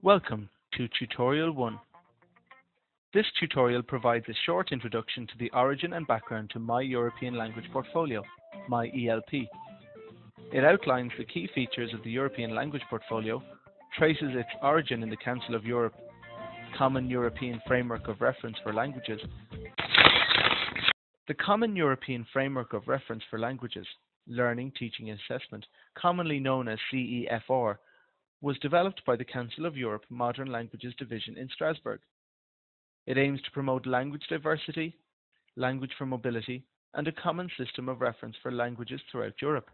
Welcome to Tutorial 1. This tutorial provides a short introduction to the origin and background to My European Language Portfolio, MyELP. It outlines the key features of the European Language Portfolio, traces its origin in the Council of Europe, Common European Framework of Reference for Languages. The Common European Framework of Reference for Languages, Learning, Teaching and Assessment, commonly known as CEFR, was developed by the Council of Europe Modern Languages Division in Strasbourg. It aims to promote language diversity, language for mobility, and a common system of reference for languages throughout Europe.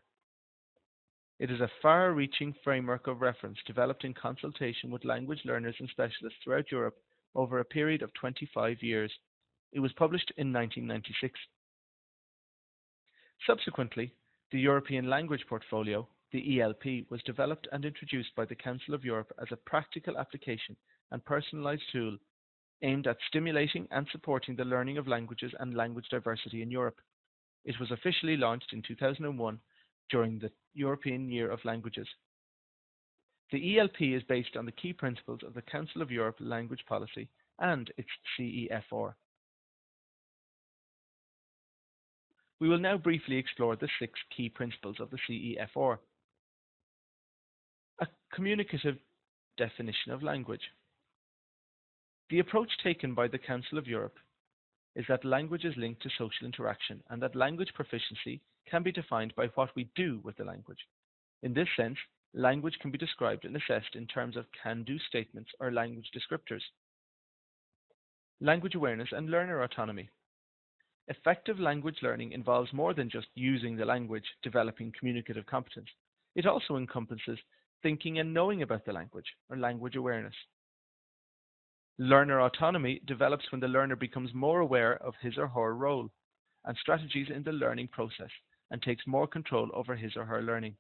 It is a far-reaching framework of reference developed in consultation with language learners and specialists throughout Europe over a period of 25 years. It was published in 1996. Subsequently, the European Language Portfolio, the ELP, was developed and introduced by the Council of Europe as a practical application and personalized tool aimed at stimulating and supporting the learning of languages and language diversity in Europe. It was officially launched in 2001 during the European Year of Languages. The ELP is based on the key principles of the Council of Europe Language Policy and its CEFR. We will now briefly explore the 6 key principles of the CEFR. A communicative definition of language. The approach taken by the Council of Europe is that language is linked to social interaction and that language proficiency can be defined by what we do with the language. In this sense, language can be described and assessed in terms of can-do statements or language descriptors. Language awareness and learner autonomy. Effective language learning involves more than just using the language, developing communicative competence. It also encompasses thinking and knowing about the language, or language awareness. Learner autonomy develops when the learner becomes more aware of his or her role and strategies in the learning process and takes more control over his or her learning.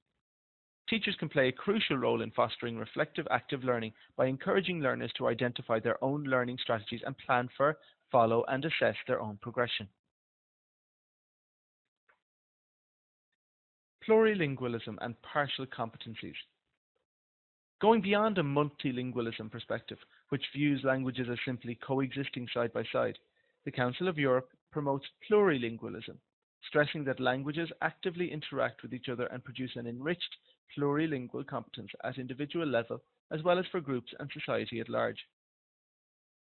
Teachers can play a crucial role in fostering reflective, active learning by encouraging learners to identify their own learning strategies and plan for, follow, and assess their own progression. Plurilingualism and partial competencies. Going beyond a multilingualism perspective, which views languages as simply coexisting side by side, the Council of Europe promotes plurilingualism, stressing that languages actively interact with each other and produce an enriched plurilingual competence at individual level as well as for groups and society at large.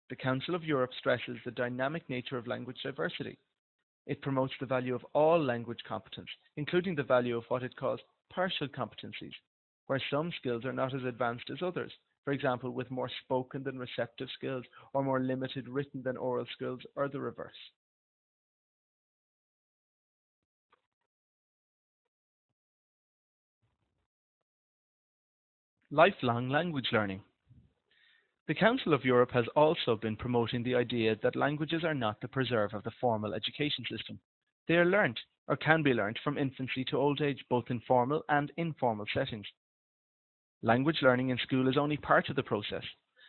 The Council of Europe stresses the dynamic nature of language diversity. It promotes the value of all language competence, including the value of what it calls partial competencies, where some skills are not as advanced as others, for example, with more spoken than receptive skills, or more limited written than oral skills, or the reverse. Lifelong language learning. The Council of Europe has also been promoting the idea that languages are not the preserve of the formal education system. They are learnt, or can be learnt, from infancy to old age, both in formal and informal settings. Language learning in school is only part of the process.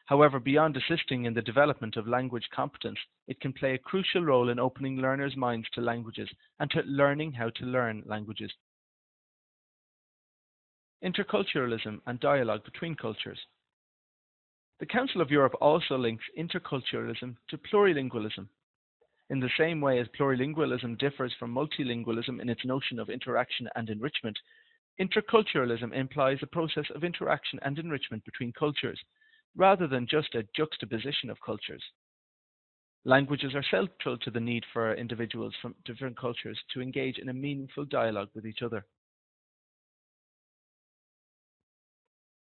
However, beyond assisting in the development of language competence, it can play a crucial role in opening learners' minds to languages and to learning how to learn languages. Interculturalism and dialogue between cultures. The Council of Europe also links interculturalism to plurilingualism. In the same way as plurilingualism differs from multilingualism in its notion of interaction and enrichment, interculturalism implies a process of interaction and enrichment between cultures, rather than just a juxtaposition of cultures. Languages are central to the need for individuals from different cultures to engage in a meaningful dialogue with each other.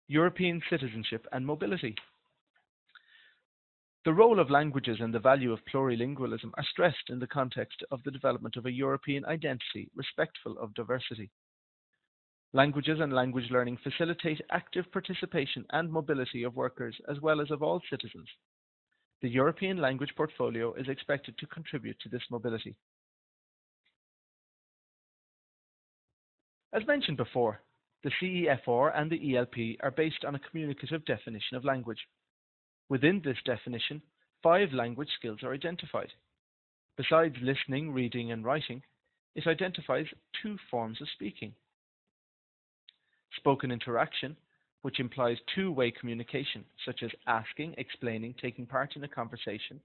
European citizenship and mobility. The role of languages and the value of plurilingualism are stressed in the context of the development of a European identity respectful of diversity. Languages and language learning facilitate active participation and mobility of workers as well as of all citizens. The European Language Portfolio is expected to contribute to this mobility. As mentioned before, the CEFR and the ELP are based on a communicative definition of language. Within this definition, 5 language skills are identified. Besides listening, reading, and writing, it identifies 2 forms of speaking: spoken interaction, which implies two-way communication, such as asking, explaining, taking part in a conversation,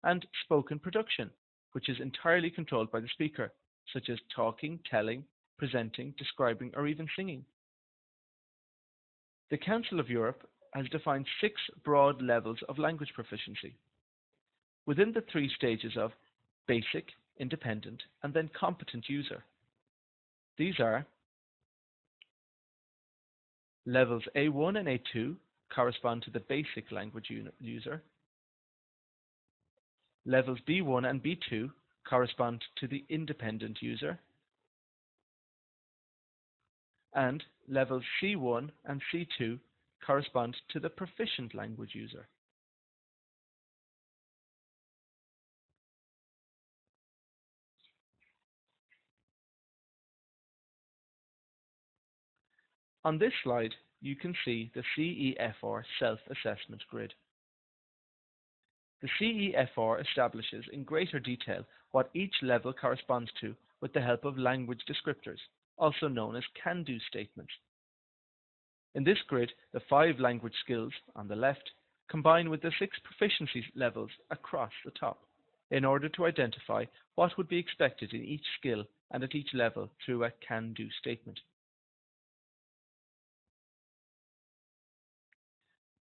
and spoken production, which is entirely controlled by the speaker, such as talking, telling, presenting, describing, or even singing. The Council of Europe has defined 6 broad levels of language proficiency, within the 3 stages of basic, independent, and then competent user. These are levels A1 and A2 correspond to the basic language user. Levels B1 and B2 correspond to the independent user. And levels C1 and C2 correspond to the proficient language user. On this slide, you can see the CEFR self-assessment grid. The CEFR establishes in greater detail what each level corresponds to with the help of language descriptors, also known as can-do statements. In this grid, the 5 language skills on the left combine with the 6 proficiency levels across the top in order to identify what would be expected in each skill and at each level through a can-do statement.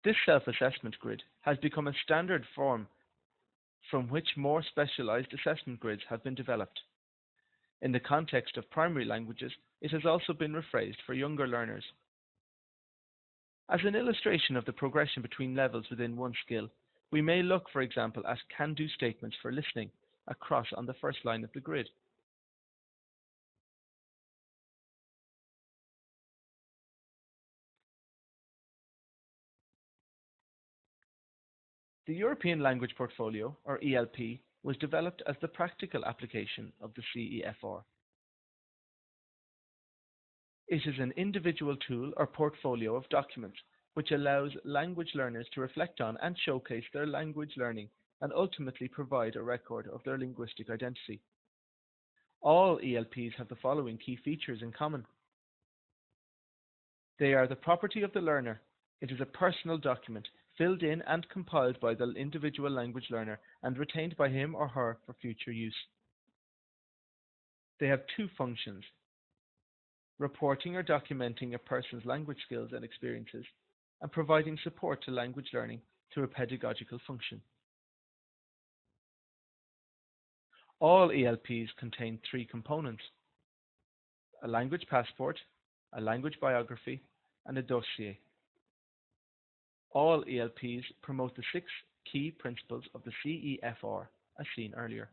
This self-assessment grid has become a standard form from which more specialized assessment grids have been developed. In the context of primary languages, it has also been rephrased for younger learners. As an illustration of the progression between levels within one skill, we may look, for example, at can-do statements for listening across on the first line of the grid. The European Language Portfolio, or ELP, was developed as the practical application of the CEFR. It is an individual tool or portfolio of documents which allows language learners to reflect on and showcase their language learning and ultimately provide a record of their linguistic identity. All ELPs have the following key features in common. They are the property of the learner. It is a personal document filled in and compiled by the individual language learner and retained by him or her for future use. They have 2 functions: reporting or documenting a person's language skills and experiences, and providing support to language learning through a pedagogical function. All ELPs contain 3 components: a language passport, a language biography, and a dossier. All ELPs promote the 6 key principles of the CEFR as seen earlier.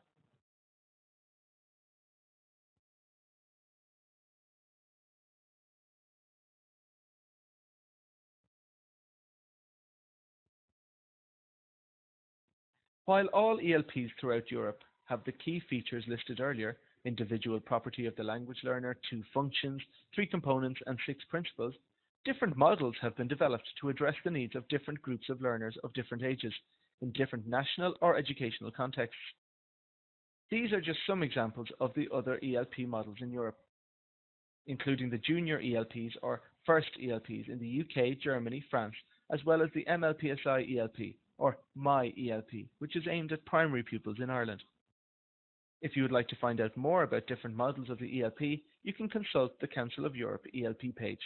While all ELPs throughout Europe have the key features listed earlier, individual property of the language learner, 2 functions, 3 components, and 6 principles, different models have been developed to address the needs of different groups of learners of different ages, in different national or educational contexts. These are just some examples of the other ELP models in Europe, including the junior ELPs or first ELPs in the UK, Germany, France, as well as the MLPSI ELP, or MyELP, which is aimed at primary pupils in Ireland. If you would like to find out more about different models of the ELP, you can consult the Council of Europe ELP page.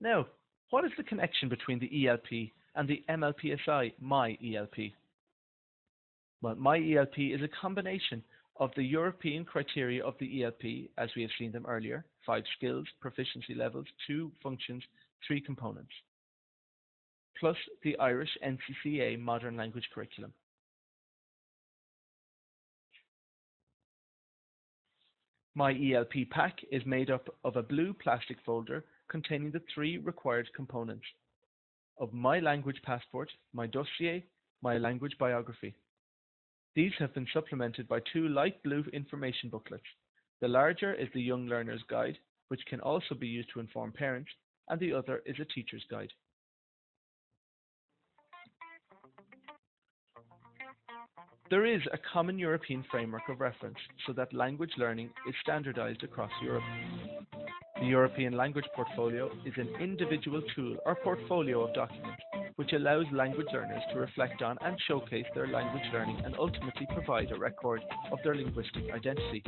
Now, what is the connection between the ELP and the MLPSI MyELP? Well, MyELP is a combination of the European criteria of the ELP, as we have seen them earlier: 5 skills, proficiency levels, 2 functions, 3 components, plus the Irish NCCA Modern Language Curriculum. MyELP pack is made up of a blue plastic folder containing the 3 required components of My Language Passport, My Dossier, My Language Biography. These have been supplemented by 2 light blue information booklets. The larger is the Young Learner's Guide, which can also be used to inform parents, and the other is a teacher's guide. There is a common European framework of reference so that language learning is standardized across Europe. The European Language Portfolio is an individual tool or portfolio of documents which allows language learners to reflect on and showcase their language learning and ultimately provide a record of their linguistic identity.